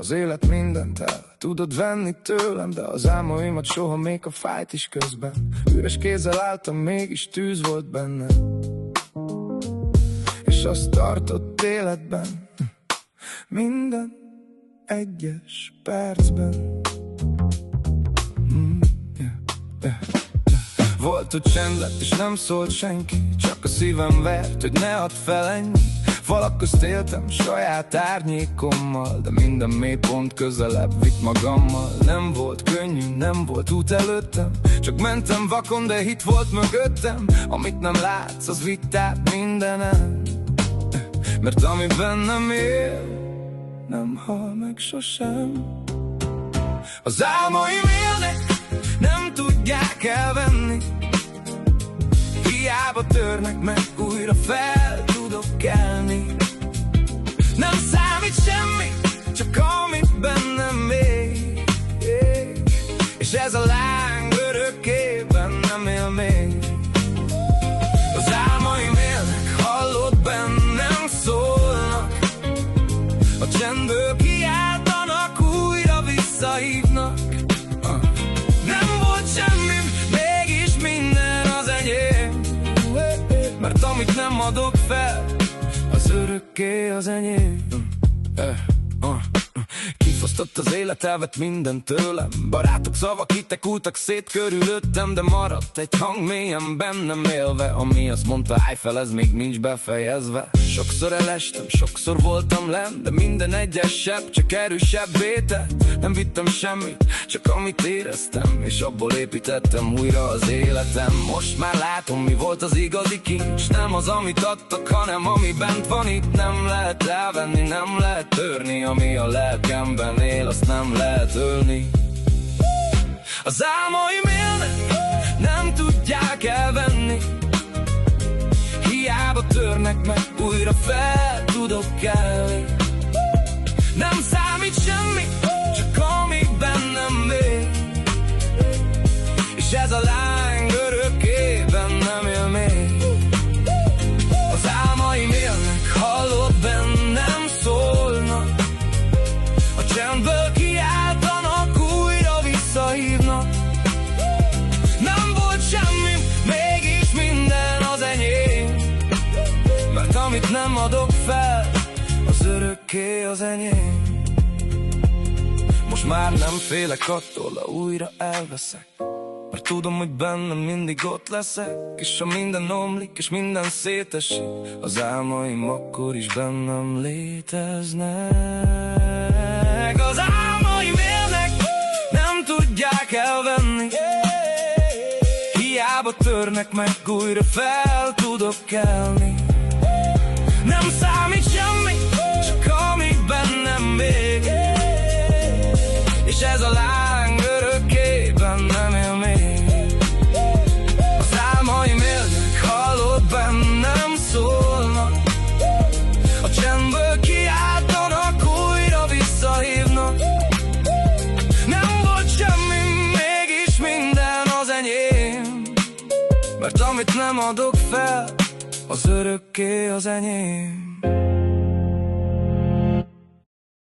Az élet mindent el tudod venni tőlem, de az álmaimat soha, még a fájt is közben. Üres kézzel álltam, mégis tűz volt bennem, és azt tartott életben minden egyes percben. Volt, hogy csend lett, és nem szólt senki, csak a szívem vert, hogy ne add fel ennyi. Falak közt éltem saját árnyékommal, de minden mélypont közelebb vitt magammal. Nem volt könnyű, nem volt út előttem, csak mentem vakon, de hit volt mögöttem. Amit nem látsz, az vitt át mindenem, mert ami bennem él, nem hal meg sosem. Az álmaim élnek, nem tudják elvenni, hiába törnek meg, újra fel tudok kelni. Nem számít semmi, csak amit bennem él, és ez a láng örökké bennem él még. Az álmaim élnek, hallod, bennem szólnak, a csendből kiáltanak, újra visszahívnak. Nem volt semmi, mégis minden az enyém, mert amit nem adok fel, az örökké az enyém. Kifosztott az élet, elvett mindent tőlem. Barátok szavak hittek, últak szét körülöttem, de maradt egy hang mélyen bennem élve, ami azt mondta, állj fel, ez még nincs befejezve. Sokszor elestem, sokszor voltam lenn, de minden egyes sebb csak erősebbé tett. Nem vittem semmit, csak amit éreztem, és abból építettem újra az életem. Most már látom, mi volt az igazi kincs, nem az, amit adtak, hanem ami bent van itt. Nem lehet elvenni, nem lehet törni, ami a lelkemben él, azt nem lehet ölni. Az álmaim élnek, nem tudják elvenni, hiába törnek meg, újra fel tudok kelni. Nem számít semmi, csak ami bennem él, és ez a láng örökké bennem él még. Az álmaim élnek, hallod, bennem szólnak, a csendből kiáltanak, újra visszahívnak. Nem volt semmi, mégis minden az enyém, mert amit nem adok fel, az örökké az enyém. Most már nem félek attól, ha újra elveszek, mert tudom, hogy bennem mindig ott leszek. És ha minden omlik, és minden szétesik, az álmaim akkor is bennem léteznek. Az álmaim élnek, nem tudják elvenni, hiába törnek meg, újra fel tudok kelni. Nem számít semmi, csak ami bennem még, és ez a láng örökké bennem él még. Az álmaim élnek, hallod, bennem szólnak, a csendből kiáltanak, újra visszahívnak. Nem volt semmi, mégis minden az enyém, mert amit nem adok fel, az örökké az enyém.